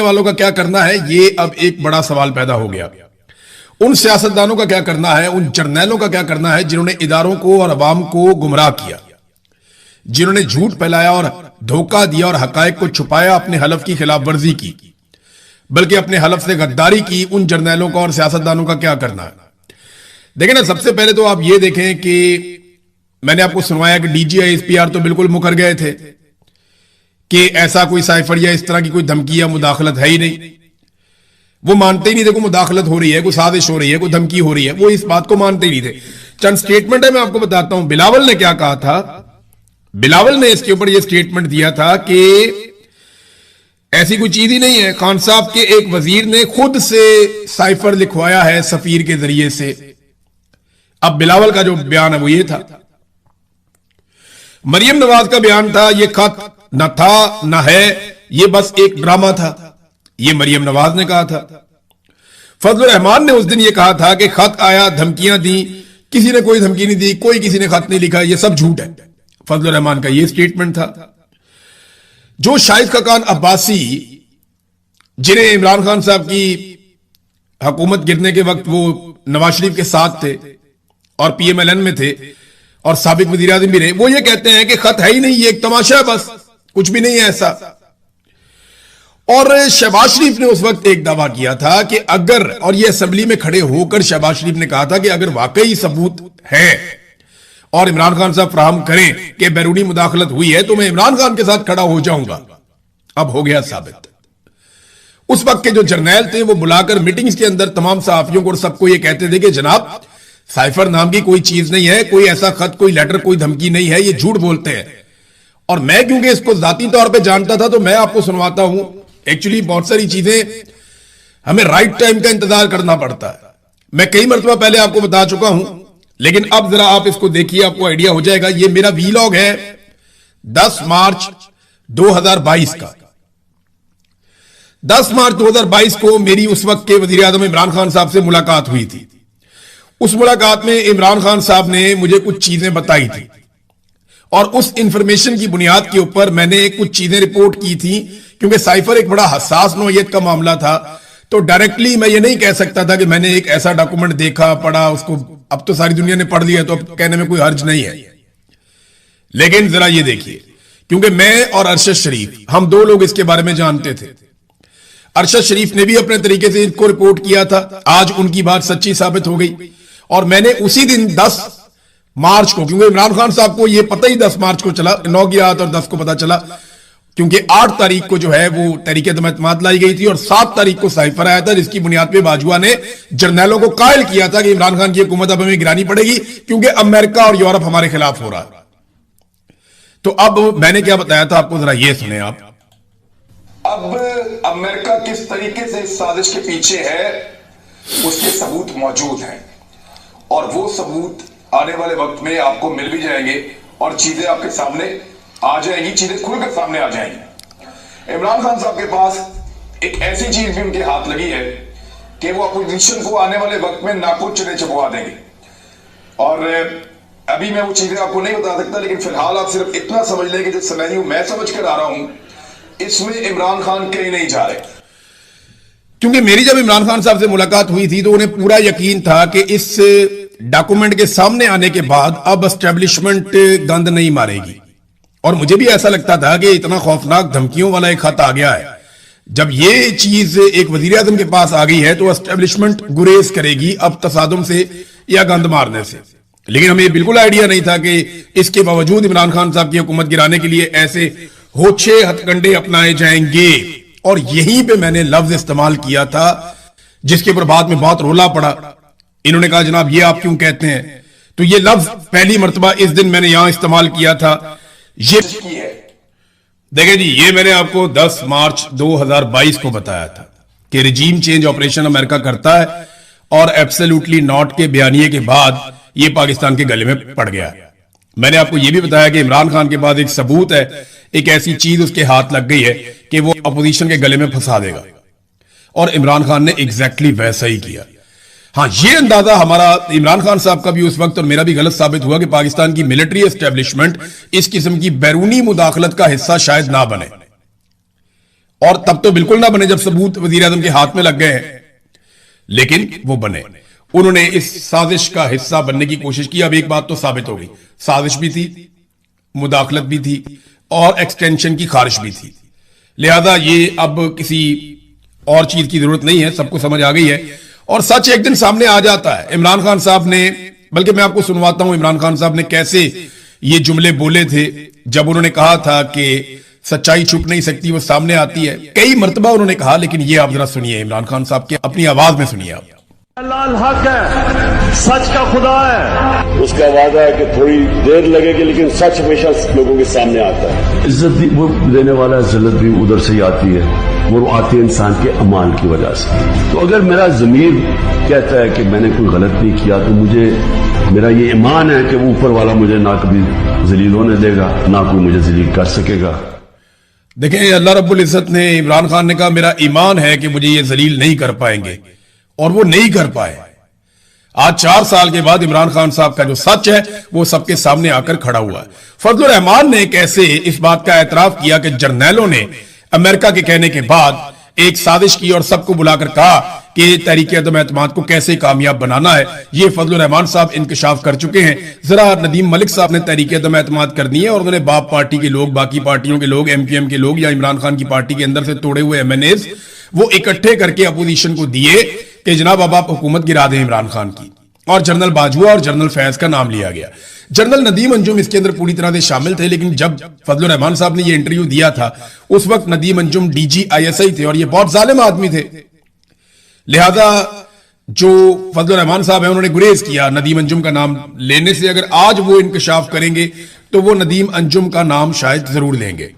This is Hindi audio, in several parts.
वालों का क्या करना है, ये अब एक बड़ा सवाल पैदा हो गया। उन सियासतदानों का क्या करना है, उन जर्नैलों का क्या करना है जिन्होंने इदारों को और अवाम को गुमराह किया, जिन्होंने झूठ फैलाया और धोखा दिया और हकायक को छुपाया, अपने हलफ की खिलाफ वर्जी की, बल्कि अपने हलफ से गद्दारी की। उन जर्नैलों का और सियासतदानों का क्या करना है? देखें ना, सबसे पहले तो आप ये देखें कि मैंने आपको सुनवाया कि डीजीआई एसपीआर तो बिल्कुल मुकर गए थे कि ऐसा कोई साइफर या इस तरह की कोई धमकी या मुदाखलत है ही नहीं। वो मानते ही नहीं थे कोई मुदाखलत हो रही है, कोई साजिश हो रही है, कोई धमकी हो रही है, वो इस बात को मानते ही नहीं थे। चंद स्टेटमेंट है, मैं आपको बताता हूं बिलावल ने क्या कहा था। बिलावल ने इसके ऊपर यह स्टेटमेंट दिया था कि ऐसी कोई चीज ही नहीं है, खान साहब के एक वजीर ने खुद से साइफर लिखवाया है सफीर के जरिए से। अब बिलावल का जो बयान है वो ये था। मरियम नवाज का बयान था ये खत न था न है, ये बस एक ड्रामा था, ये मरियम नवाज ने कहा था। फजलुर रहमान ने उस दिन ये कहा था कि खत आया, धमकियां दी, किसी ने कोई धमकी नहीं दी, कोई किसी ने खत नहीं लिखा, ये सब झूठ है। फजलुर रहमान का ये स्टेटमेंट था। जो शाहिद खकान अब्बासी, जिन्हें इमरान खान साहब की हुकूमत गिरने के वक्त वो नवाज शरीफ के साथ थे और पीएमएलएन में थे और साबिक वजीर आज़म भी रहे, वो ये कहते हैं कि खत है ही नहीं, ये एक तमाशा है, बस कुछ भी नहीं है ऐसा। और शहबाज शरीफ ने उस वक्त एक दावा किया था कि अगर, और ये असेंबली में खड़े होकर शहबाज शरीफ ने कहा था कि अगर वाकई सबूत है और इमरान खान साहब फराहम करें कि बैरूनी मुदाखलत हुई है तो मैं इमरान खान के साथ खड़ा हो जाऊंगा। अब हो गया साबित। उस वक्त के जो जर्नैल थे वो बुलाकर मीटिंग्स के अंदर तमाम सहाफियों को और सबको ये कहते थे कि जनाब साइफर नाम की कोई चीज नहीं है, कोई ऐसा खत, कोई लेटर, कोई धमकी नहीं है, ये झूठ बोलते हैं। और मैं क्योंकि इसको जाती तौर पे जानता था तो मैं आपको सुनवाता हूं। एक्चुअली बहुत सारी चीजें हमें राइट टाइम का इंतजार करना पड़ता है, मैं कई मरतबा पहले आपको बता चुका हूं, लेकिन अब जरा आप इसको देखिए, आपको आइडिया हो जाएगा। ये मेरा वीलॉग है 10 मार्च 2022 का। 10 मार्च 2022 को मेरी उस वक्त के वजीर आज़म इमरान खान साहब से मुलाकात हुई थी। उस मुलाकात में इमरान खान साहब ने मुझे कुछ चीजें बताई थी और उस इंफॉर्मेशन की बुनियाद के ऊपर मैंने कुछ चीजें रिपोर्ट की थी। क्योंकि साइफर एक बड़ा हसास नौयत का मामला था, तो डायरेक्टली मैं ये नहीं कह सकता था कि मैंने एक ऐसा डॉक्यूमेंट देखा, पढ़ा, उसको अब तो सारी दुनिया ने पढ़ लिया तो अब कहने में कोई हर्ज नहीं है। लेकिन जरा ये देखिए, क्योंकि मैं और अरशद शरीफ, हम दो लोग इसके बारे में जानते थे। अरशद शरीफ ने भी अपने तरीके से इसको रिपोर्ट किया था, आज उनकी बात सच्ची साबित हो गई। और मैंने उसी दिन 10 मार्च को, क्योंकि इमरान खान साहब को यह पता ही 10 मार्च को चला, 9 की रात और 10 को पता चला, क्योंकि 8 तारीख को जो है वो तहरीक-ए-एतमाद लाई गई थी और 7 तारीख को साइफर आया था, जिसकी बुनियाद पे बाजुआ ने जर्नैलों को कायल किया था कि इमरान खान की हुकूमत अब हमें गिरानी पड़ेगी क्योंकि अमेरिका और यूरोप हमारे खिलाफ हो रहा है। तो अब मैंने क्या बताया था आपको, जरा ये सुने आप। अब अमेरिका किस तरीके से इस साजिश के पीछे है उसके सबूत मौजूद हैं और वो सबूत आने वाले वक्त में आपको मिल भी जाएंगे और चीजें आपके सामने आ जाएंगी, चीजें खुलकर सामने आ जाएंगी। इमरान खान साहब के पास एक ऐसी चीज भी उनके हाथ लगी है कि वो अपोजिशन को आने वाले वक्त में नाकुच चने चबवा देंगे। और अभी मैं वो चीजें आपको नहीं बता सकता, लेकिन फिलहाल आप सिर्फ इतना समझ लें कि जो सिनेरियो मैं समझ कर आ रहा हूं इसमें इमरान खान कहीं नहीं जा रहे। क्योंकि मेरी जब इमरान खान साहब से मुलाकात हुई थी तो उन्हें पूरा यकीन था कि इस डॉक्यूमेंट के सामने आने के बाद अब एस्टेब्लिशमेंट गंद नहीं मारेगी। और मुझे भी ऐसा लगता था कि इतना खौफनाक धमकियों वाला एक खत आ गया है, जब ये चीज एक वजीर आज़म के पास आ गई है तो एस्टेब्लिशमेंट गुरेज करेगी अब तसादुम से या गंद मारने से। लेकिन हमें बिल्कुल आइडिया नहीं था कि इसके बावजूद इमरान खान साहब की हुकूमत गिराने के लिए ऐसे होछे हथकंडे अपनाए जाएंगे। और यहीं पे मैंने लफ्ज इस्तेमाल किया था जिसके ऊपर बाद में बहुत रोला पड़ा। इन्होंने कहा जनाब ये आप क्यों कहते हैं, तो ये लफ्ज पहली मर्तबा इस दिन मैंने यहां इस्तेमाल किया था। ये देखिए जी, ये मैंने आपको 10 मार्च 2022 को बताया था कि रिजीम चेंज ऑपरेशन अमेरिका करता है और एब्सोल्युटली नॉट के बयानिए के बाद ये पाकिस्तान के गले में पड़ गया। मैंने आपको यह भी बताया कि इमरान खान के बाद एक सबूत है, एक ऐसी चीज उसके हाथ लग गई है कि वो अपोजिशन के गले में फंसा देगा। और इमरान खान ने एग्जैक्टली वैसा ही किया। हाँ, ये अंदाजा हमारा इमरान खान साहब का भी उस वक्त और मेरा भी गलत साबित हुआ कि पाकिस्तान की मिलिट्री एस्टेब्लिशमेंट इस किस्म की बैरूनी मुदाखलत का हिस्सा शायद ना बने। और तब तो बिल्कुल ना बने जब सबूत वजीर आजम के हाथ में लग गए हैं, लेकिन वो बने। उन्होंने इस साजिश का हिस्सा बनने की कोशिश की। अब एक बात तो साबित हो गई, साजिश भी थी, मुदाखलत भी थी और एक्सटेंशन की खारिश भी थी। लिहाजा ये अब किसी और चीज की जरूरत नहीं है, सबको समझ आ गई है और सच एक दिन सामने आ जाता है। इमरान खान साहब ने, बल्कि मैं आपको सुनवाता हूं इमरान खान साहब ने कैसे ये जुमले बोले थे जब उन्होंने कहा था कि सच्चाई छुप नहीं सकती, वो सामने आती है। कई मर्तबा उन्होंने कहा, लेकिन ये आप जरा सुनिए इमरान खान साहब के अपनी आवाज में सुनिए आप। लाल हक है, सच का खुदा है। उसका वादा है कि थोड़ी देर लगेगी लेकिन सच हमेशा लोगों के सामने आता है। इज्जत भी वो देने वाला है, जिल्लत भी उधर से ही आती है, वो आती है इंसान के अमाल की वजह से। तो अगर मेरा ज़मीर कहता है कि मैंने कोई गलत नहीं किया तो मुझे, मेरा ये ईमान है कि ऊपर वाला मुझे ना कभी जलील होने देगा, ना कोई मुझे जलील कर सकेगा। देखें, अल्लाह रब्बुल इज्जत ने, इमरान खान ने कहा मेरा ईमान है कि मुझे ये जलील नहीं कर पाएंगे, और वो नहीं कर पाए। आज 4 साल के बाद इमरान खान साहब का जो सच है वो सबके सामने आकर खड़ा हुआ है। फजलुर रहमान ने कैसे इस बात का एतराफ किया कि जर्नैलों ने अमेरिका के कहने के बाद एक साजिश की और सबको बुलाकर कहा कि तहरीक अदम एतमाद को कैसे कामयाब बनाना है। ये फजलुर रहमान साहब इंकशाफ कर चुके हैं। जरा नदीम मलिक साहब ने तहरीक अदम एतमाद कर दी है और उन्होंने बाप पार्टी के लोग, बाकी पार्टियों के लोग, एमपीएम के लोग या इमरान खान की पार्टी के अंदर से तोड़े हुए एमएनएज वो इकट्ठे करके अपोजिशन को दिए कि जनाब अब आप हुकूमत गिरा दें इमरान खान की। और जनरल बाजवा और जनरल फैज का नाम लिया गया। जनरल नदीम अंजुम इसके अंदर पूरी तरह से शामिल थे, लेकिन जब फजलुर रहमान साहब ने ये इंटरव्यू दिया था उस वक्त नदीम अंजुम डीजी आईएसआई थे और ये बहुत जालिम आदमी थे। लिहाजा जो फजलुर रहमान साहब है उन्होंने गुरेज किया नदीम अंजुम का नाम लेने से। अगर आज वो इंकशाफ करेंगे तो वो नदीम अंजुम का नाम शायद जरूर लेंगे।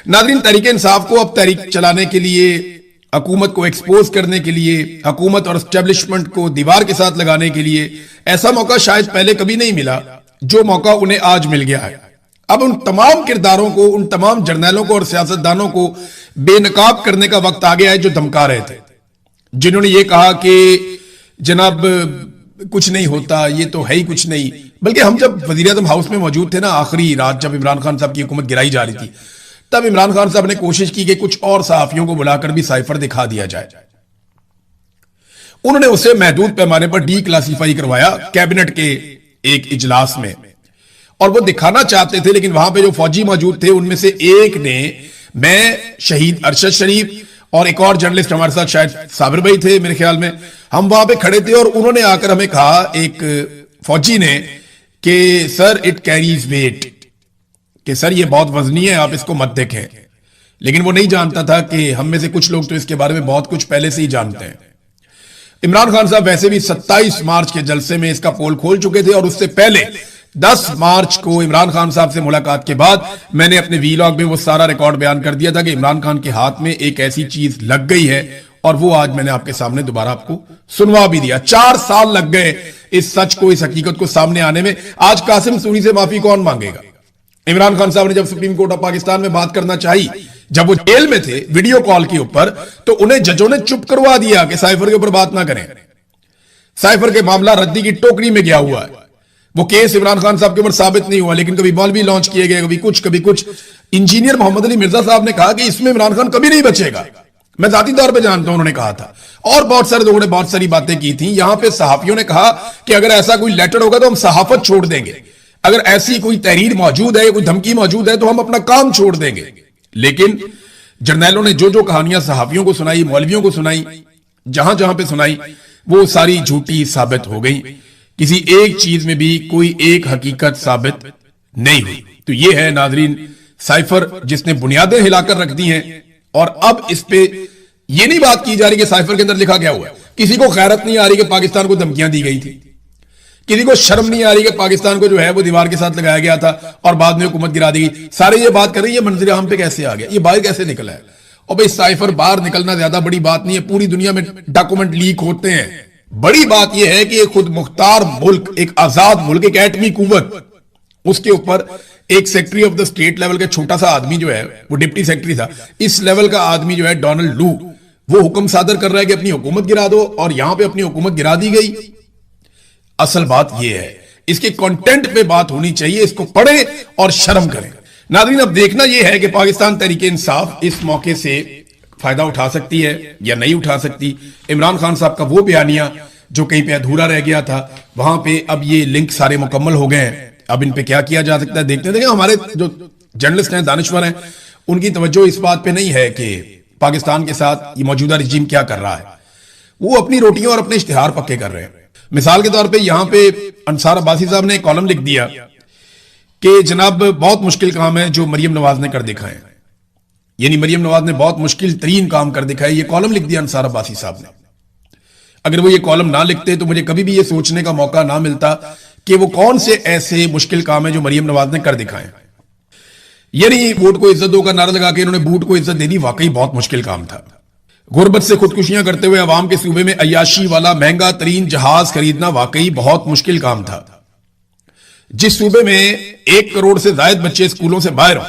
नाज़रीन, तहरीक इंसाफ को अब तहरीक चलाने के लिए, हुकूमत को एक्सपोज करने के लिए, हुकूमत और एस्टेब्लिशमेंट को दीवार के साथ लगाने के लिए ऐसा मौका शायद पहले कभी नहीं मिला जो मौका उन्हें आज मिल गया है। अब उन तमाम किरदारों को, उन तमाम जर्नैलों को और सियासतदानों को बेनकाब करने का वक्त आ गया है जो धमका रहे थे, जिन्होंने ये कहा कि जनाब कुछ नहीं होता, ये तो है ही कुछ नहीं। बल्कि हम जब वजीर आज़म हाउस में मौजूद थे ना, आखिरी रात जब इमरान खान साहब की हुकूमत गिराई जा रही थी, तब इमरान खान साहब ने कोशिश की कि कुछ और सहाफियों को बुलाकर भी साइफर दिखा दिया जाए। उन्होंने उसे महदूद पैमाने पर डी क्लासिफाई करवाया कैबिनेट के एक इजलास में, और वो दिखाना चाहते थे, लेकिन वहां पे जो फौजी मौजूद थे उनमें से एक ने, मैं, शहीद अरशद शरीफ और एक और जर्नलिस्ट हमारे साथ शायद साबिर भाई थे मेरे ख्याल में, हम वहां पे खड़े थे और उन्होंने आकर हमें कहा, एक फौजी ने, कि सर इट कैरीज वेट, कि सर ये बहुत वजनी है, आप इसको मत देखें। लेकिन वो नहीं जानता था कि हम में से कुछ लोग तो इसके बारे में बहुत कुछ पहले से ही जानते हैं। इमरान खान साहब वैसे भी 27 मार्च के जलसे में इसका पोल खोल चुके थे और उससे पहले 10 मार्च को इमरान खान साहब से मुलाकात के बाद मैंने अपने वीलॉग में वो सारा रिकॉर्ड बयान कर दिया था कि इमरान खान के हाथ में एक ऐसी चीज लग गई है, और वो आज मैंने आपके सामने दोबारा आपको सुनवा भी दिया। 4 साल लग गए इस सच को, इस हकीकत को सामने आने में। आज कासिम सूरी से माफी कौन मांगेगा? इमरान खान साहब ने जब सुप्रीम कोर्ट ऑफ पाकिस्तान में बात करना चाहिए, जब वो जेल में थे वीडियो कॉल के ऊपर, तो उन्हें जजों ने चुप करवा दिया कि साइफर के ऊपर बात ना करें। साइफर के मामला रद्दी की टोकरी में गया हुआ है। वो केस इमरान खान साहब के ऊपर साबित नहीं हुआ, लेकिन कभी मौलवी लॉन्च किए गए, कभी कुछ। इंजीनियर मोहम्मद अली मिर्जा साहब ने कहा कि इसमें इमरान खान कभी नहीं बचेगा। मैं जाती तौर पे जानता हूं, उन्होंने कहा था। और बहुत सारे लोगों ने बहुत सारी बातें की थी। यहां पे सहाफियों ने कहा कि अगर ऐसा कोई लेटर होगा तो हम सहाफत छोड़ देंगे, अगर ऐसी कोई तहरीर मौजूद है, कोई धमकी मौजूद है, तो हम अपना काम छोड़ देंगे। लेकिन जर्नैलों ने जो जो कहानियां सहाफियों को सुनाई, मौलवियों को सुनाई, जहां जहां पे सुनाई, वो सारी झूठी साबित हो गई। किसी एक चीज में भी कोई एक हकीकत साबित नहीं हुई। तो ये है नाजरीन साइफर, जिसने बुनियादें हिलाकर रख दी हैं। और अब इस पे ये नहीं बात की जा रही कि साइफर के अंदर लिखा क्या हुआ है। किसी को खैरत नहीं आ रही कि पाकिस्तान को धमकियां दी गई थी, किसी को शर्म नहीं आ रही कि पाकिस्तान को जो है वो दीवार के साथ लगाया गया था और बाद में हुकूमत गिरा दी गई। सारे ये बात कर रही है मंजर आम पे कैसे आ गया, ये बाहर कैसे निकला है। और भाई साइफर बाहर निकलना ज्यादा बड़ी बात नहीं है, पूरी दुनिया में डॉक्यूमेंट लीक होते हैं। बड़ी बात यह है कि एक खुद मुख्तार मुल्क, एक आजाद मुल्क, एक एटमी कुव्वत, उसके ऊपर एक secretary of the state level का छोटा सा आदमी जो है, वो डिप्टी सेक्रेटरी था, इस लेवल का आदमी जो है डोनाल्ड लू, वो हुक्म सादर कर रहा है कि अपनी हुकूमत गिरा दो, और यहां पे अपनी हुकूमत गिरा दी गई। असल बात यह है, इसके कंटेंट पे बात होनी चाहिए, इसको पढ़ें और शर्म करें। नाज़रीन, अब देखना यह है कि पाकिस्तान तहरीक इंसाफ इस मौके से फायदा उठा सकती है या नहीं उठा सकती। इमरान खान साहब का वो बयानिया जो कहीं पे अधूरा रह गया था, वहां पे अब ये लिंक सारे मुकम्मल हो गए हैं। अब इन पे क्या किया जा सकता है देखते हैं। हमारे जो जर्नलिस्ट हैं, दानिश्वर हैं, उनकी तवज्जो इस बात पे नहीं है कि पाकिस्तान के साथ ये मौजूदा रिजीम क्या कर रहा है। वो अपनी रोटियां और अपने इश्तिहार पक्के कर रहे हैं। मिसाल के तौर पे यहां पे अंसार अब्बासी साहब ने एक कॉलम लिख दिया कि जनाब बहुत मुश्किल काम है जो मरियम नवाज ने कर दिखाए, यानी मरियम नवाज ने बहुत मुश्किल तरीन काम कर दिखाया। ये कॉलम लिख दिया अंसार अब्बासी साहब ने। अगर वो ये कॉलम ना लिखते तो मुझे कभी भी ये सोचने का मौका ना मिलता कि वो कौन से ऐसे मुश्किल काम है जो मरियम नवाज ने कर दिखाए। यानी वोट को इज्जत दो का नारा लगा के इन्होंने बूट को इज्जत दे दी। वाकई बहुत मुश्किल काम था। गुर्बत से खुदकुशियां करते हुए अवाम के सूबे में अय्याशी वाला महंगा तरीन जहाज खरीदना वाकई बहुत मुश्किल काम था। जिस सूबे में 1 करोड़ से ज्यादा बच्चे स्कूलों से बाहर हो,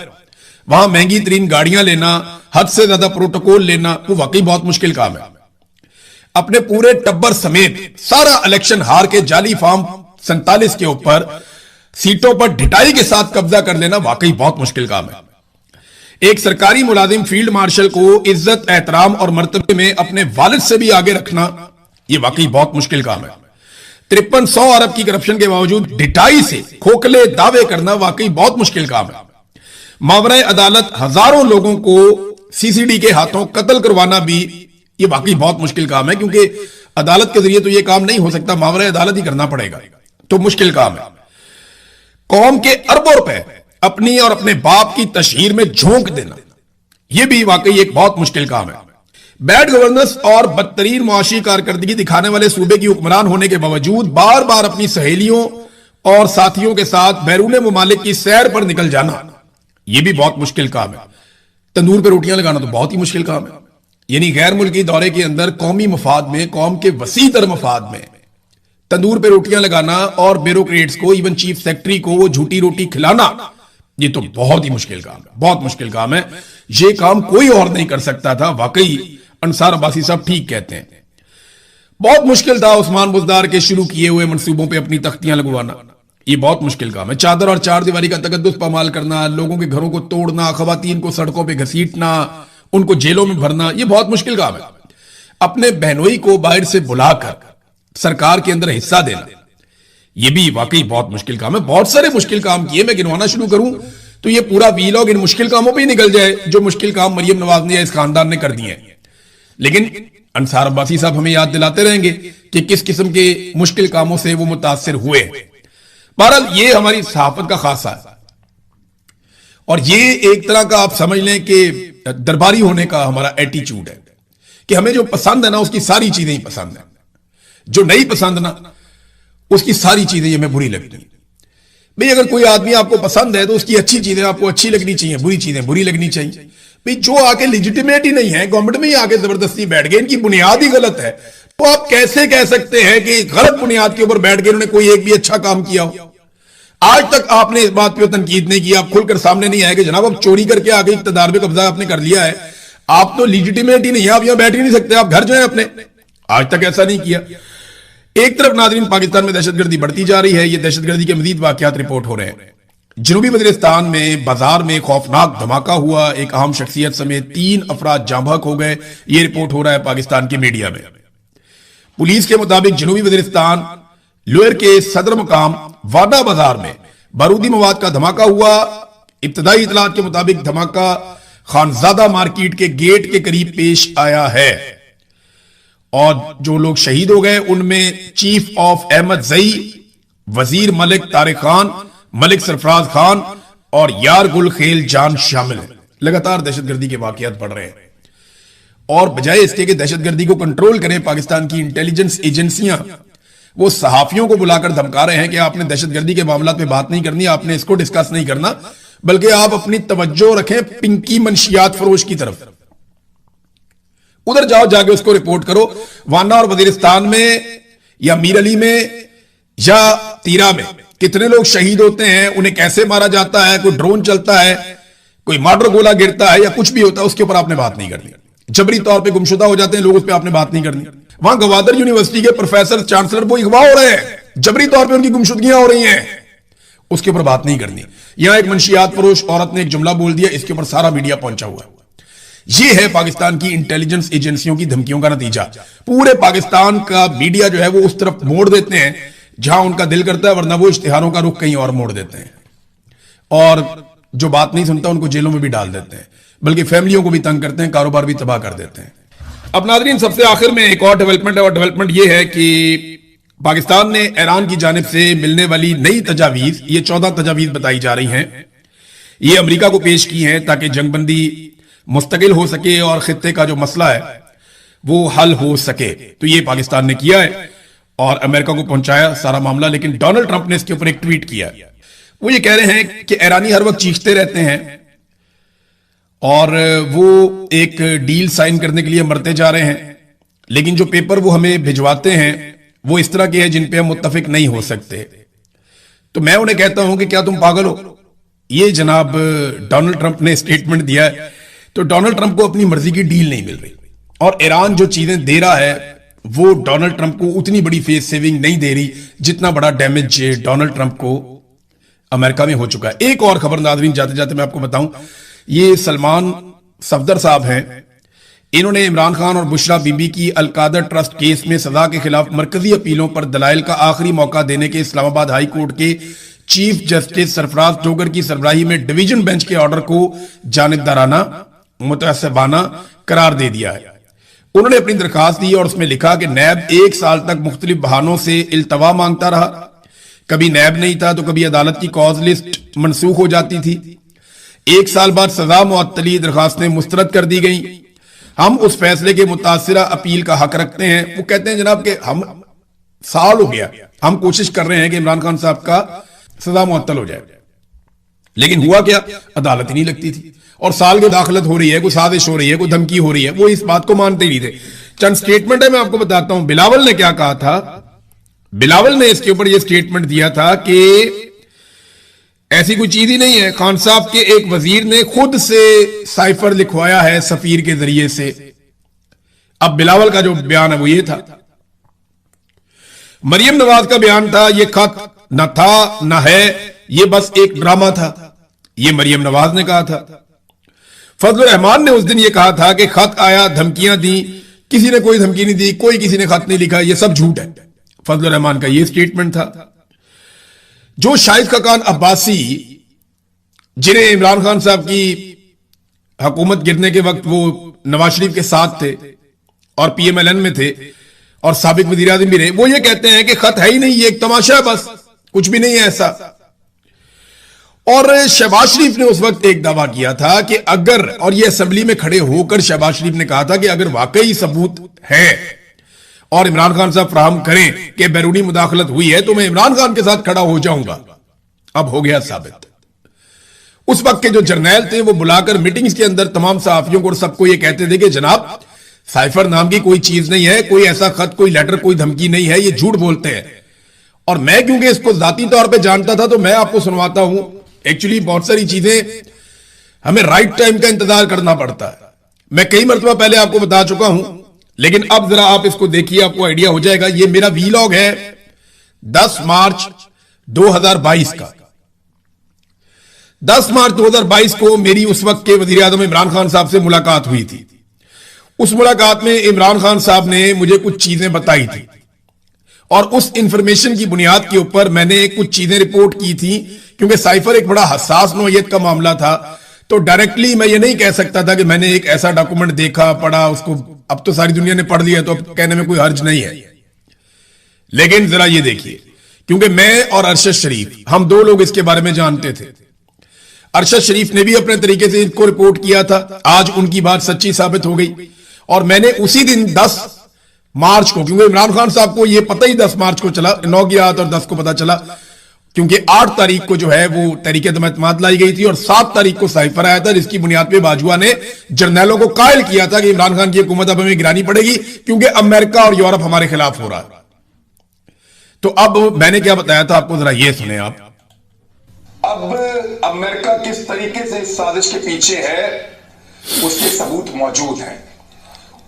वहां महंगी तरीन गाड़ियां लेना, हद से ज्यादा प्रोटोकॉल लेना, वो वाकई बहुत मुश्किल काम है। अपने पूरे टब्बर समेत सारा इलेक्शन हार के जाली फॉर्म 47 के ऊपर सीटों पर ढिठाई के साथ कब्जा कर लेना वाकई बहुत मुश्किल काम है। एक सरकारी मुलाजिम फील्ड मार्शल को इज्जत, एहतराम और मर्तबे में अपने वालिद से भी आगे रखना, यह वाकई बहुत मुश्किल काम है। 5300 अरब की करप्शन के बावजूद ढिठाई से खोखले दावे करना वाकई बहुत मुश्किल काम है। मावरे अदालत हजारों लोगों को सीसीडी के हाथों कत्ल करवाना भी यह वाकई बहुत मुश्किल काम है, क्योंकि अदालत के जरिए तो यह काम नहीं हो सकता, मावरे अदालत ही करना पड़ेगा। तो मुश्किल काम है। कौम के अरबों रुपए अपनी और अपने बाप की तशहीर में झोंक देना, यह भी वाकई एक बहुत मुश्किल काम है। बैड गवर्नेंस और बदतरीन मुआशी कारकर्दगी दिखाने वाले सूबे की हुक्मरान होने के बावजूद बार बार अपनी सहेलियों और साथियों के साथ बैरून मुमालिक की सैर पर निकल जाना, यह भी बहुत मुश्किल काम है। तंदूर पर रोटियां लगाना तो बहुत ही मुश्किल काम है। यानी गैर मुल्की दौरे के अंदर कौमी मफाद में, कौम के वसीतर मफाद में तंदूर पे रोटियां लगाना और ब्यूरोक्रेट्स को, इवन चीफ सेक्रेटरी को वो झूठी रोटी खिलाना, ये तो बहुत ही मुश्किल काम है, बहुत मुश्किल काम है। ये काम कोई और नहीं कर सकता था। वाकई अंसार अब्बासी साहब ठीक कहते हैं। बहुत मुश्किल था उस्मान बुज़दार के शुरू किए हुए मंसूबों पे अपनी तख्तियां लगवाना, ये बहुत मुश्किल काम है। चादर और चार दीवारी का तकद्दुस पामाल करना, लोगों के घरों को तोड़ना, खवातीन को सड़कों पे घसीटना, उनको जेलों में भरना, ये बहुत मुश्किल काम है। अपने बहनोई को बाहर से बुलाकर सरकार के अंदर हिस्सा देना, यह भी वाकई बहुत मुश्किल काम है। बहुत सारे मुश्किल काम किए, मैं गिनवाना शुरू करूं तो ये पूरा वीलॉग इन मुश्किल कामों पे ही निकल जाए जो मुश्किल काम मरियम नवाज ने या इस खानदान ने कर दिए हैं। लेकिन अंसार अब्बासी साहब हमें याद दिलाते रहेंगे कि किस किस्म के मुश्किल कामों से वो मुतासिर हुए। बहरहाल ये हमारी सहाफत का खासा है, और ये एक तरह का आप समझ लें कि दरबारी होने का हमारा एटीट्यूड है कि हमें जो पसंद है ना उसकी सारी चीजें ही पसंद है, जो नहीं पसंद ना उसकी सारी चीजें हमें बुरी लगती हैं। भाई अगर कोई आदमी आपको पसंद है तो उसकी अच्छी चीजें आपको अच्छी लगनी चाहिए, बुरी चीजें बुरी लगनी चाहिए। भाई जो आके लेजिटिमेट ही नहीं है, गवर्नमेंट में ही आके जबरदस्ती बैठ गए, इनकी बुनियाद ही गलत है, तो आप कैसे कह सकते हैं कि गलत बुनियाद के ऊपर बैठ गए उन्होंने कोई एक भी अच्छा काम किया हो? आज तक आपने इस बात पर तनकीद नहीं की, आप खुलकर सामने नहीं आए कि जनाब आप चोरी करके आगे इक्तदार पे कब्जा आपने कर लिया है, आप तो लीजिटिमेट ही नहीं है, आप यहां बैठ ही नहीं सकते, आप घर जाए अपने। आज तक ऐसा नहीं किया। एक तरफ नाज़रीन पाकिस्तान में दहशतगर्दी बढ़ती जा रही है, ये दहशतगर्दी के मजीद वाकयात रिपोर्ट हो रहे हैं। जनूबी वज़ीरिस्तान में बाजार में खौफनाक धमाका हुआ, एक अहम शख्सियत समेत 3 अफराद जाँ बहक हो गए, ये रिपोर्ट हो रहा है पाकिस्तान की मीडिया में। पुलिस के मुताबिक जनूबी वज़ीरिस्तान लोअर के सदर मकाम वादा बाजार में बारूदी मवाद का धमाका हुआ। इब्तदाई इतलात के मुताबिक धमाका खानजादा मार्केट के गेट के करीब पेश आया है, और जो लोग शहीद हो गए उनमें चीफ ऑफ अहमद जई, वजीर मलिक तारिक खान, मलिक सरफराज खान और यार गुल खेल जान शामिल हैं। लगातार दहशतगर्दी के वाकयात बढ़ रहे हैं, और बजाय इसके कि दहशतगर्दी को कंट्रोल करें पाकिस्तान की इंटेलिजेंस एजेंसियां, वो सहाफियों को बुलाकर धमका रहे हैं कि आपने दहशतगर्दी के मामला पे बात नहीं करनी, आपने इसको डिस्कस नहीं करना, बल्कि आप अपनी तवज्जो रखें पिंकी मंशियात फरोश की तरफ, उधर जाओ, जाके उसको रिपोर्ट करो। वाना और वजीरिस्तान में या मीर अली में या तीरा में कितने लोग शहीद होते हैं, उन्हें कैसे मारा जाता है, कोई ड्रोन चलता है, कोई मॉडर गोला गिरता है या कुछ भी होता है, उसके ऊपर आपने बात नहीं करनी। जबरी तौर पे गुमशुदा हो जाते हैं लोग, उस पर आपने बात नहीं करनी। वहां गवादर यूनिवर्सिटी के प्रोफेसर चांसलर वो अगवा हो रहे हैं, जबरी तौर पर उनकी गुमशुदगियां हो रही हैं, उसके ऊपर बात नहीं करनी। यहां एक मंशियात फरोश औरत ने एक जुमला बोल दिया, इसके ऊपर सारा मीडिया पहुंचा हुआ है। ये है पाकिस्तान की इंटेलिजेंस एजेंसियों की धमकियों का नतीजा। पूरे पाकिस्तान का मीडिया जो है वो उस तरफ मोड़ देते हैं जहां उनका दिल करता है, वरना वो इश्तिहारों का रुख कहीं और मोड़ देते हैं और जो बात नहीं सुनता उनको जेलों में भी डाल देते हैं, बल्कि फैमिलियों को भी तंग करते हैं, कारोबार भी तबाह कर देते हैं। अब नाज़रीन, सबसे आखिर में एक और डेवलपमेंट है, और डेवलपमेंट ये है कि पाकिस्तान ने ईरान की जानिब से मिलने वाली नई तजावीज, ये 14 तजावीज बताई जा रही हैं, ये अमेरिका को पेश की हैं ताकि जंगबंदी मुस्तकिल हो सके और खित्ते का जो मसला है वो हल हो सके। तो ये पाकिस्तान ने किया है और अमेरिका को पहुंचाया सारा मामला। लेकिन डोनाल्ड ट्रंप ने इसके ऊपर एक ट्वीट किया। वो ये कह रहे हैं कि ईरानी हर वक्त चीखते रहते हैं और वो एक डील साइन करने के लिए मरते जा रहे हैं, लेकिन जो पेपर वो हमें भिजवाते हैं वो इस तरह के हैं जिन पे हम मुत्तफिक नहीं हो सकते। तो मैं उन्हें कहता हूं कि क्या तुम पागल हो? ये जनाब डोनाल्ड ट्रंप ने स्टेटमेंट दिया है। तो डोनाल्ड ट्रंप को अपनी मर्जी की डील नहीं मिल रही और ईरान जो चीजें दे रहा है वो डोनाल्ड ट्रंप को उतनी बड़ी फेस सेविंग नहीं दे रही जितना बड़ा डैमेज डोनाल्ड ट्रंप को अमेरिका में हो चुका है। एक और खबर नाज़रीन जाते जाते मैं आपको बताऊं, ये सलमान सफदर साहब हैं। इन्होंने इमरान खान और बुशरा बीबी की अलकादर ट्रस्ट केस में सजा के खिलाफ मरकजी अपीलों पर दलाइल का आखिरी मौका देने के इस्लामाबाद हाई कोर्ट के चीफ जस्टिस सरफराज डोगर की सरबराही में डिवीजन बेंच के ऑर्डर को जानिबदाराना मुतअस्सिबाना करार दे दिया है। उन्होंने अपनी दरखास्त दी और उसमें लिखा कि नैब 1 साल तक मुख्तलिफ बहानों से इल्तवा मांगता रहा। कभी नैब नहीं था तो कभी अदालत की कॉज लिस्ट मनसूख हो जाती थी। 1 साल बाद सजा मुअत्तली दरखास्तें मुस्तरद कर दी गई। हम उस फैसले के मुतासिरा अपील का हक रखते हैं। वो कहते हैं जनाब कि हम साल हो गया, हम कोशिश कर रहे हैं कि इमरान खान साहब का सजा मुअत्तल हो जाए, लेकिन हुआ क्या, अदालत ही नहीं लगती थी और साल की दाखिलत हो रही है, कोई साजिश हो रही है, कोई धमकी हो रही है, वो इस बात को मानते ही नहीं थे। चंद स्टेटमेंट है, मैं आपको बताता हूं बिलावल ने क्या कहा था। बिलावल ने इसके ऊपर यह स्टेटमेंट दिया था कि ऐसी कोई चीज ही नहीं है, खान साहब के एक वजीर ने खुद से साइफर लिखवाया है सफीर के जरिए से। अब बिलावल का जो बयान है वो ये था। मरियम नवाज का बयान था ये खत न था न है, ये बस एक ड्रामा था, ये मरियम नवाज ने कहा था। फजलुर रहमान ने उस दिन ये कहा था कि खत आया, धमकियां दी, किसी ने कोई धमकी नहीं दी, कोई किसी ने खत नहीं लिखा, ये सब झूठ है। फजलुर रहमान का ये स्टेटमेंट था। जो शाहिद खाकान अब्बासी, जिन्हें इमरान खान साहब की हुकूमत गिरने के वक्त वो नवाज शरीफ के साथ थे और पीएमएलएन में थे और साबिक वजीर आज़म भी रहे, वो ये कहते हैं कि खत है ही नहीं, ये एक तमाशा है, बस कुछ भी नहीं है ऐसा। और शहबाज शरीफ ने उस वक्त एक दावा किया था कि अगर, और ये असेंबली में खड़े होकर शहबाज शरीफ ने कहा था कि अगर वाकई सबूत है और इमरान खान साहब फराहम करें कि बैरूनी मुदाखलत हुई है तो मैं इमरान खान के साथ खड़ा हो जाऊंगा। अब हो गया साबित। उस वक्त के जो जर्नैल थे वो बुलाकर मीटिंग्स के अंदर तमाम सहाफियों को और सबको ये कहते थे कि जनाब साइफर नाम की कोई चीज नहीं है, कोई ऐसा खत, कोई लेटर, कोई धमकी नहीं है, ये झूठ बोलते हैं। और मैं क्योंकि इसको जाती तौर पे जानता था तो मैं आपको सुनवाता हूं। एक्चुअली बहुत सारी चीजें हमें राइट टाइम का इंतजार करना पड़ता है। मैं कई मरतबा पहले आपको बता चुका हूं, लेकिन अब जरा आप इसको देखिए, आपको आइडिया हो जाएगा। ये मेरा वीलॉग है 10 मार्च 2022 का। 10 मार्च 2022 को मेरी उस वक्त के वजीर आज़म इमरान खान साहब से मुलाकात हुई थी। उस मुलाकात में इमरान खान साहब ने मुझे कुछ चीजें बताई थी और उस इंफॉर्मेशन की बुनियाद के ऊपर मैंने कुछ चीजें रिपोर्ट की थी। क्योंकि साइफर एक बड़ा हसास नौयत का मामला था तो डायरेक्टली मैं ये नहीं कह सकता था कि मैंने एक ऐसा डॉक्यूमेंट देखा, पढ़ा, उसको अब तो सारी दुनिया ने पढ़ लिया तो अब कहने में कोई हर्ज नहीं है। लेकिन जरा ये देखिए, क्योंकि मैं और अरशद शरीफ हम दो लोग इसके बारे में जानते थे। अरशद शरीफ ने भी अपने तरीके से इसको रिपोर्ट किया था। आज उनकी बात सच्ची साबित हो गई और मैंने उसी दिन 10 मार्च को, क्योंकि इमरान खान साहब को यह पता ही 10 मार्च को चला, इनॉग्रेट और 10 को पता चला, क्योंकि 8 तारीख को जो है वो तहरीक एतमाद लाई गई थी और 7 तारीख को साइफर आया था जिसकी बुनियाद पे बाजुआ ने जर्नैलों को कायल किया था कि इमरान खान की हुकूमत अब हमें गिरानी पड़ेगी क्योंकि अमेरिका और यूरोप हमारे खिलाफ हो रहा है। तो अब मैंने क्या बताया था आपको, जरा ये सुने आप। अब अमेरिका किस तरीके से इस साजिश के पीछे है उसके सबूत मौजूद हैं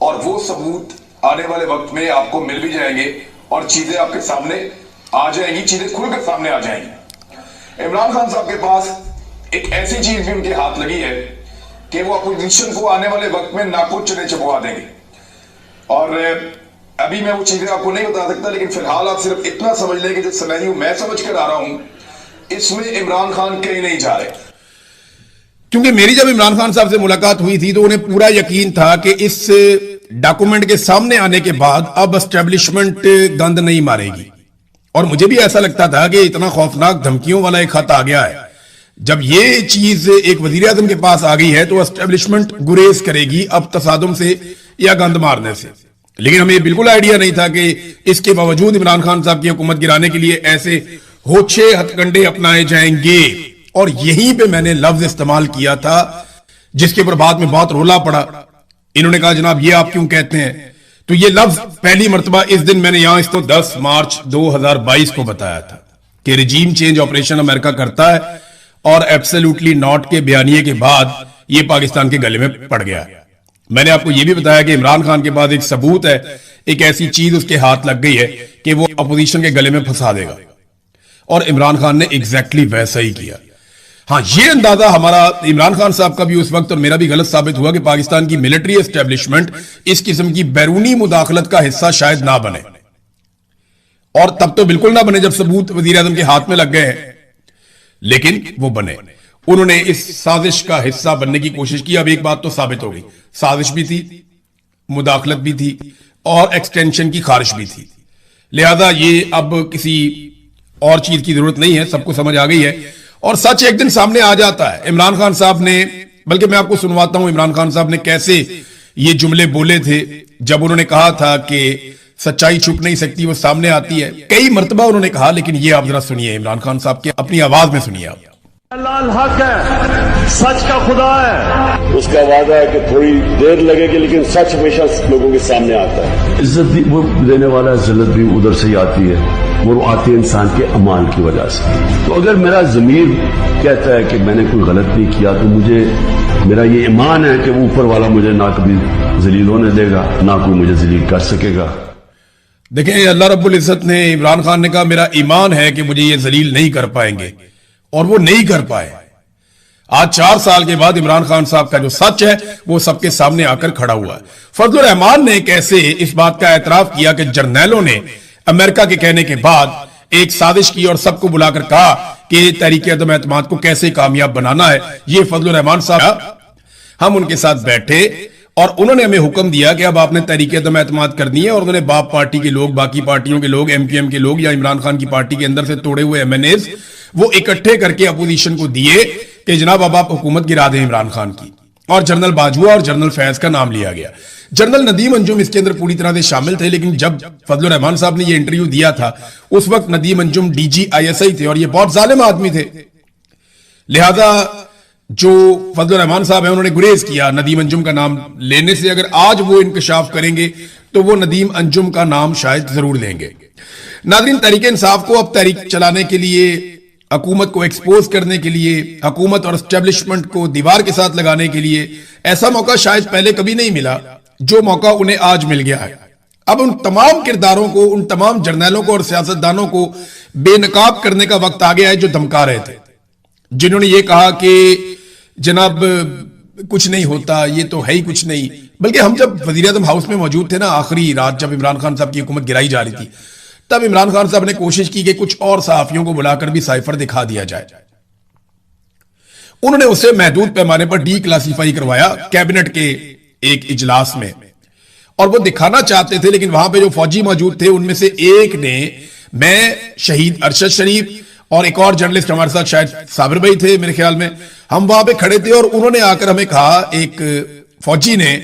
और वो सबूत आने वाले वक्त में आपको मिल भी जाएंगे और चीजें आपके सामने आ जाएंगी, चीजें खुलकर सामने आ जाएंगी। इमरान खान साहब के पास एक ऐसी चीज भी उनके हाथ लगी है कि वो अपोजिशन को आने वाले वक्त में नाकुच चने चबवा देंगे। और अभी मैं वो चीजें आपको नहीं बता सकता, लेकिन फिलहाल आप सिर्फ इतना समझ लें कि जो सिनेरियो मैं समझ कर आ रहा हूं, इसमें इमरान खान कहीं नहीं जा रहे। क्योंकि मेरी जब इमरान खान साहब से मुलाकात हुई थी तो उन्हें पूरा यकीन था कि इस डॉक्यूमेंट के सामने आने के बाद अब एस्टेब्लिशमेंट गंद नहीं मारेगी। और मुझे भी ऐसा लगता था कि इतना खौफनाक धमकियों वाला एक खत आ गया है, जब ये चीज एक वजीर आजम के पास आ गई है तो एस्टेब्लिशमेंट गुरेज करेगी अब तसादुम से या गंद मारने से। लेकिन हमें बिल्कुल आइडिया नहीं था कि इसके बावजूद इमरान खान साहब की हुकूमत गिराने के लिए ऐसे होछे हथकंडे अपनाए जाएंगे। और यहीं पे मैंने लफ्ज इस्तेमाल किया था जिसके ऊपर बाद में बहुत रोला पड़ा। इन्होंने कहा जनाब ये आप क्यों कहते हैं, तो ये लफ्ज पहली मर्तबा इस दिन मैंने यहां इसको 10 मार्च 2022 को बताया था कि रिजीम चेंज ऑपरेशन अमेरिका करता है और एब्सोल्युटली नॉट के बयानिए के बाद ये पाकिस्तान के गले में पड़ गया। मैंने आपको यह भी बताया कि इमरान खान के पास एक सबूत है, एक ऐसी चीज उसके हाथ लग गई है कि वो अपोजिशन के गले में फंसा देगा। और इमरान खान ने एग्जैक्टली वैसा ही किया। हाँ, ये अंदाजा हमारा इमरान खान साहब का भी उस वक्त और मेरा भी गलत साबित हुआ कि पाकिस्तान की मिलिट्री एस्टेब्लिशमेंट इस किस्म की बैरूनी मुदाखलत का हिस्सा शायद ना बने, और तब तो बिल्कुल ना बने जब सबूत वजीर आजम के हाथ में लग गए हैं, लेकिन वो बने। उन्होंने इस साजिश का हिस्सा बनने की कोशिश की। अब एक बात तो साबित हो गई, साजिश भी थी, मुदाखलत भी थी और एक्सटेंशन की खारिश भी थी। लिहाजा ये अब किसी और चीज की जरूरत नहीं है, सबको समझ आ गई है और सच एक दिन सामने आ जाता है। इमरान खान साहब ने, बल्कि मैं आपको सुनवाता हूं इमरान खान साहब ने कैसे ये जुमले बोले थे जब उन्होंने कहा था कि सच्चाई छुप नहीं सकती, वो सामने आती है। कई मर्तबा उन्होंने कहा, लेकिन ये आप जरा सुनिए इमरान खान साहब के अपनी आवाज में सुनिए आप। लाल हक है, सच का खुदा है, उसका वादा है कि थोड़ी देर लगेगी लेकिन सच हमेशा लोगों के सामने आता है। इज्जत भी वो देने वाला है, जिल्लत भी उधर से ही आती है, वो आती है इंसान के अमाल की वजह से। तो अगर मेरा ज़मीर कहता है कि मैंने कोई गलत नहीं किया तो मुझे, मेरा ये ईमान है कि वो ऊपर वाला मुझे ना कभी जलील होने देगा, ना कोई मुझे जलील कर सकेगा। देखें, अल्लाह रब्बुल इज्जत ने, इमरान खान ने कहा मेरा ईमान है कि मुझे ये जलील नहीं कर पाएंगे, और वो नहीं कर पाए। आज 4 साल के बाद इमरान खान साहब का जो सच है वो सबके सामने आकर खड़ा हुआ है। फजलुर रहमान ने कैसे इस बात का एतराफ किया कि जर्नैलों ने अमेरिका के कहने के बाद एक साजिश की और सबको बुलाकर कहा कि तहरीक अदम एतमाद को कैसे कामयाब बनाना है। ये फजलुर रहमान साहब, हम उनके साथ बैठे और उन्होंने हमें हुक्म दिया कि अब आपने तहरीक अदम एतमाद करनी है, और उन्होंने बाप पार्टी के लोग, बाकी पार्टियों के लोग, एमपीएम के लोग या इमरान खान की पार्टी के अंदर से तोड़े हुए एमएनएज वो इकट्ठे करके अपोजिशन को दिए कि जनाब अब आप हुकूमत गिरा दें इमरान खान की। और जनरल बाजवा और जनरल फैज का नाम लिया गया। जनरल नदीम अंजुम इसके अंदर पूरी तरह से शामिल थे, लेकिन जब फजलुर रहमान साहब ने ये इंटरव्यू दिया था उस वक्त नदीम अंजुम डीजी आईएसआई थे और ये बहुत जालिम आदमी थे। लिहाजा जो फजलुर रहमान साहब है उन्होंने गुरेज किया नदीम अंजुम का नाम लेने से। अगर आज वो इंकशाफ करेंगे तो वो नदीम अंजुम का नाम शायद जरूर लेंगे। नाज़रीन, तहरीक इंसाफ को अब तहरीक चलाने के लिए, हुकूमत को एक्सपोज करने के लिए, हुकूमत और एस्टेब्लिशमेंट को दीवार के साथ लगाने के लिए ऐसा मौका शायद पहले कभी नहीं मिला जो मौका उन्हें आज मिल गया है। अब उन तमाम किरदारों को, उन तमाम जर्नैलों को और सियासतदानों को बेनकाब करने का वक्त आ गया है जो धमका रहे थे, जिन्होंने ये कहा कि जनाब कुछ नहीं होता, ये तो है ही कुछ नहीं। बल्कि हम जब वजीर आज़म हाउस में मौजूद थे ना, आखिरी रात जब इमरान खान साहब की हुकूमत गिराई जा रही थी, तब इमरान खान साहब ने कोशिश की कि कुछ और सहाफियों को बुलाकर भी साइफर दिखा दिया जाए। उन्होंने उसे महदूद पैमाने पर डी क्लासीफाई करवाया कैबिनेट के एक इजलास में, और वो दिखाना चाहते थे, लेकिन वहां पे जो फौजी मौजूद थे उनमें से एक ने, मैं, शहीद अरशद शरीफ और एक और जर्नलिस्ट हमारे साथ शायद साबिर भाई थे मेरे ख्याल में, हम वहां पे खड़े थे और उन्होंने आकर हमें कहा, एक फौजी ने,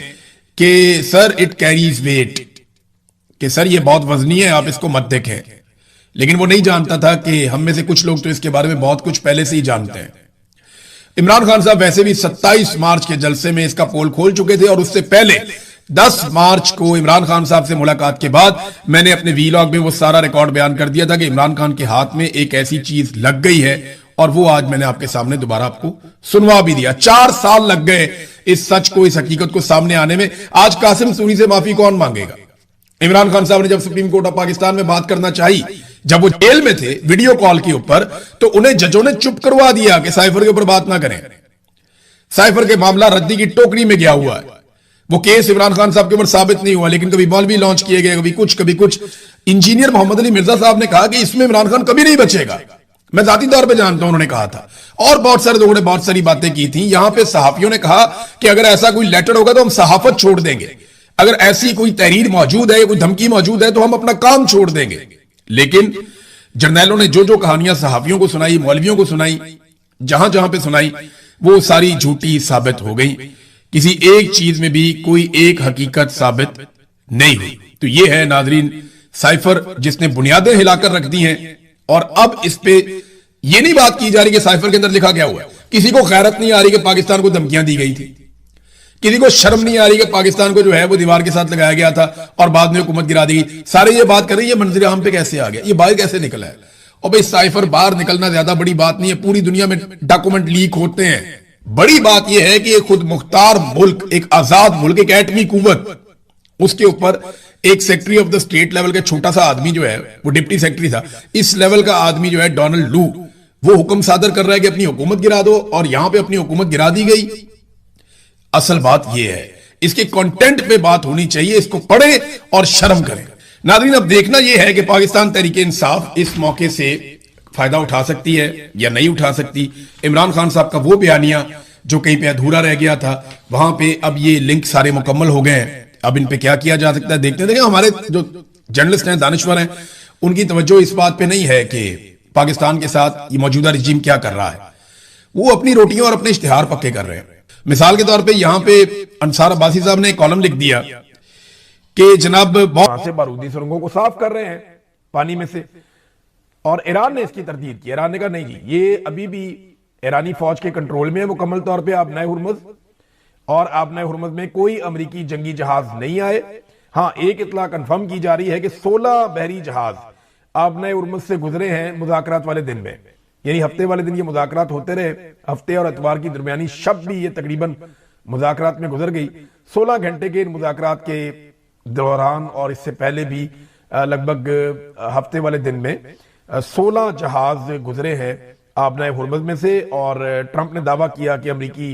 कि सर इट कैरीज वेट, कि सर ये बहुत वजनी है, आप इसको मत देखें। लेकिन वो नहीं जानता था कि हम में से कुछ लोग तो इसके बारे में बहुत कुछ पहले से ही जानते हैं। इमरान खान साहब वैसे भी 27 मार्च के जलसे में इसका पोल खोल चुके थे, और उससे पहले 10 मार्च को इमरान खान साहब से मुलाकात के बाद मैंने अपने वीलॉग में वो सारा रिकॉर्ड बयान कर दिया था कि इमरान खान के हाथ में एक ऐसी चीज लग गई है, और वो आज मैंने आपके सामने दोबारा आपको सुनवा भी दिया। 4 साल लग गए इस सच को, इस हकीकत को सामने आने में। आज कासिम सूरी से माफी कौन मांगेगा? इमरान खान साहब ने जब सुप्रीम कोर्ट ऑफ पाकिस्तान में बात करना चाहिए, जब वो जेल में थे वीडियो कॉल के ऊपर, तो उन्हें जजों ने चुप करवा दिया कि साइफर के ऊपर बात ना करें। साइफर के मामला रद्दी की टोकरी में गया हुआ है। वो केस इमरान खान साहब के ऊपर साबित नहीं हुआ, लेकिन कभी मौलवी लॉन्च किए गए, कभी कुछ। इंजीनियर मोहम्मद अली मिर्जा साहब ने कहा कि इसमें इमरान खान कभी नहीं बचेगा। मैं जाती तौर पे जानता हूं, उन्होंने कहा था। और बहुत सारे लोगों ने बहुत सारी बातें की थी। यहां पे सहाफियों ने कहा कि अगर ऐसा कोई लेटर होगा तो हम सहाफत छोड़ देंगे, अगर ऐसी कोई तहरीर मौजूद है, कोई धमकी मौजूद है, तो हम अपना काम छोड़ देंगे। लेकिन जर्नैलों ने जो कहानियां सहाफियों को सुनाई, मौलवियों को सुनाई, जहां जहां पे सुनाई, वो सारी झूठी साबित हो गई। किसी एक चीज में भी कोई एक हकीकत साबित नहीं हुई। तो ये है नाजरीन साइफर, जिसने बुनियादें हिलाकर रख दी हैं। और अब इस पे ये नहीं बात की जा रही कि साइफर के अंदर लिखा क्या हुआ है। किसी को खैरत नहीं आ रही कि पाकिस्तान को धमकियां दी गई थी, किसी को शर्म नहीं आ रही कि पाकिस्तान को जो है वो दीवार के साथ लगाया गया था और बाद में हुकूमत गिरा दी गई। सारे ये बात कर रहे हैं, ये मंजर आम पे कैसे आ गया, ये बाहर कैसे निकला है। और भाई साइफर बाहर निकलना ज्यादा बड़ी बात नहीं है, पूरी दुनिया में डॉक्यूमेंट लीक होते हैं। बड़ी बात यह है कि एक खुद मुख्तार मुल्क, एक आजाद मुल्क, एक एटमी कुव्वत, उसके ऊपर एक secretary of the state level का छोटा सा आदमी जो है, वो डिप्टी सेक्रेटरी था, इस लेवल का आदमी जो है डोनाल्ड लू, वो हुक्म सादर कर रहा है कि अपनी हुकूमत गिरा दो, और यहां पे अपनी हुकूमत गिरा दी गई। असल बात यह है, इसके कंटेंट पे बात होनी चाहिए, इसको पढ़े और शर्म करें। नाज़रीन, अब देखना यह है कि पाकिस्तान तहरीके इंसाफ इस मौके से फायदा उठा सकती है या नहीं उठा सकती। इमरान खान साहब का वो बयानिया जो कहीं पे अधूरा रह गया था, वहां पे अब ये लिंक सारे मुकम्मल हो गए हैं। अब इन पे क्या किया जा सकता है देखते देखें। हमारे जो जर्नलिस्ट हैं, दानिश्वर हैं, उनकी तवज्जो इस बात पे नहीं है कि पाकिस्तान के साथ ये मौजूदा रिजीम क्या कर रहा है। वो अपनी रोटियां और अपने इश्तिहार पक्के कर रहे हैं। मिसाल के तौर पे यहां पे अंसार अब्बासी साहब ने एक कॉलम लिख दिया कि जनाब बहुत से बारूदी सुरंगों को साफ कर रहे हैं पानी में से, और ईरान ने इसकी तरदीद की। ईरान ने कहा नहीं जी, ये अभी भी ईरानी फौज के कंट्रोल में है मुकम्मल तौर पे आबनाए हुर्मुज़, और आबनाए हुर्मुज़ में कोई अमरीकी जंगी जहाज नहीं आए। हाँ, एक इतला कंफर्म की जा रही है कि 16 बहरी जहाज आबनाए हुर्मुज़ से गुजरे हैं मुज़ाकरात वाले दिन में, यानी हफ्ते वाले दिन ये मुज़ाकरात होते रहे। हफ्ते और इतवार की दरमियानी शब भी ये तकरीबन मुज़ाकरात में गुजर गई। 16 घंटे के इन मुज़ाकरात के दौरान और इससे पहले भी लगभग हफ्ते वाले दिन में 16 जहाज गुजरे हैं आबनाए हुर्मुज़ में से। और ट्रंप ने दावा किया कि अमरीकी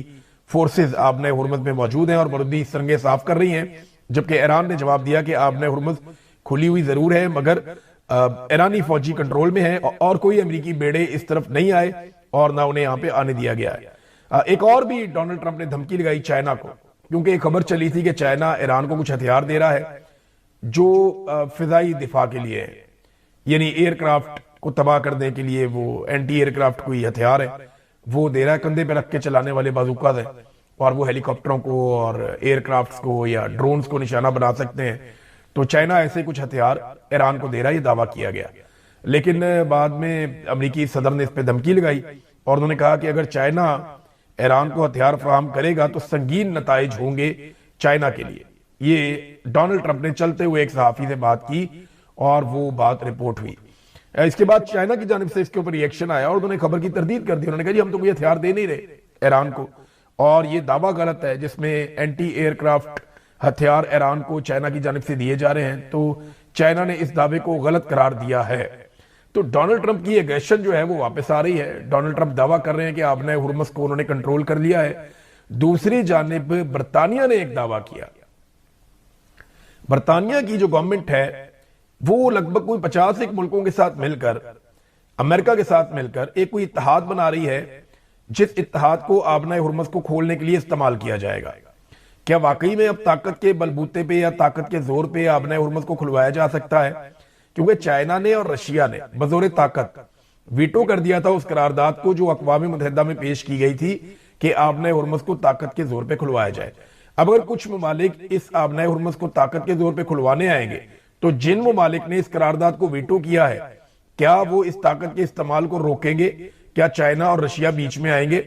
फोर्सेज आबनाए हुर्मुज़ में मौजूद हैं और बारूदी सुरंगें साफ कर रही हैं, जबकि ईरान ने जवाब दिया कि आबनाए हुर्मुज़ खुली हुई जरूर है, मगर ईरानी फौजी कंट्रोल में है और कोई अमरीकी बेड़े इस तरफ नहीं आए और ना उन्हें यहां पे आने दिया गया है। एक और भी डोनाल्ड ट्रंप ने धमकी लगाई चाइना को, क्योंकि एक खबर चली थी कि चाइना ईरान को कुछ हथियार दे रहा है जो फिजाई दिफा के लिए है, यानी एयरक्राफ्ट को तबाह करने के लिए वो एंटी एयरक्राफ्ट कोई हथियार है, वो दे रहा है। कंधे पे रख के चलाने वाले बाजूका है, और वो हेलीकॉप्टरों को और एयरक्राफ्ट को या ड्रोन्स को निशाना बना सकते हैं। तो चाइना ऐसे कुछ हथियार ईरान को दे रहा है, ये दावा किया गया। लेकिन बाद में अमेरिकी सदर ने इस पर धमकी लगाई और उन्होंने कहा कि अगर चाइना ईरान को हथियार फराहम करेगा तो संगीन नताइज होंगे चाइना के लिए। ये डोनाल्ड ट्रंप ने चलते हुए एक सहाफी से बात की और वो बात रिपोर्ट हुई। इसके बाद चाइना की जानिब से इसके ऊपर रिएक्शन आया और उन्होंने खबर की तरदीद कर दी। उन्होंने कहा जी हम तो कोई हथियार दे नहीं रहे ईरान को, और ये दावा गलत है जिसमें एंटी एयरक्राफ्ट हथियार ईरान को चाइना की जानिब से दिए जा रहे हैं। तो चाइना ने इस दावे को गलत करार दिया है। तो डोनाल्ड ट्रंप की एग्रेशन जो है वो वापस आ रही है। डोनाल्ड ट्रंप दावा कर रहे हैं कि आबनाए हुर्मुज़ को उन्होंने कंट्रोल कर लिया है। दूसरी जानिब बरतानिया ने एक दावा किया। बरतानिया की जो गवर्नमेंट है वो लगभग कोई 50 मुल्कों के साथ मिलकर, अमेरिका के साथ मिलकर एक कोई इत्तेहाद बना रही है, जिस इत्तेहाद को आबनाए हुर्मुज़ को खोलने के लिए इस्तेमाल किया जाएगा। क्या वाकई में अब ताकत के बलबूते पे या ताकत के जोर पे आबनाए हुर्मुज़ को खुलवाया जा सकता है? क्योंकि चाइना ने और रशिया ने बजोरे ताकत वीटो कर दिया था उस करारदाद को जो अक़वाम मुत्तहिदा में पेश की गई थी कि आबनाए हुर्मुज़ को ताकत के जोर पे खुलवाया जाए। अब अगर कुछ ममालिक इस आबनाए हुर्मुज़ को ताकत के जोर पे खुलवाने आएंगे तो जिन ममालिक ने इस करारदाद को वीटो किया है, क्या वो इस ताकत के इस्तेमाल को रोकेंगे? क्या चाइना और रशिया बीच में आएंगे?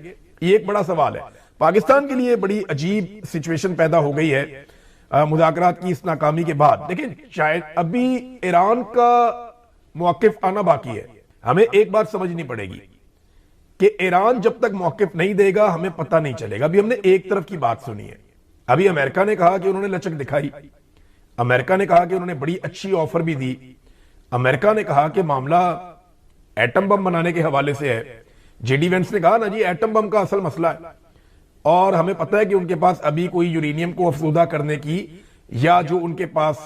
ये एक बड़ा सवाल है। पाकिस्तान के लिए बड़ी अजीब सिचुएशन पैदा हो गई है मुज़ाकरात की इस नाकामी के बाद। देखिए, अभी ईरान का मौक़िफ़ आना बाकी है। हमें एक बात समझनी पड़ेगी कि ईरान जब तक मौक़िफ़ नहीं देगा हमें पता नहीं चलेगा। अभी हमने एक तरफ की बात सुनी है। अभी अमेरिका ने कहा कि उन्होंने लचक दिखाई, अमेरिका ने कहा कि उन्होंने बड़ी अच्छी ऑफर भी दी, अमेरिका ने कहा कि मामला एटम बम बनाने के हवाले से है। जेडी वेंस ने कहा ना जी एटम बम का असल मसला है, और हमें पता है कि उनके पास अभी कोई यूरेनियम को अफसुदा करने की या जो उनके पास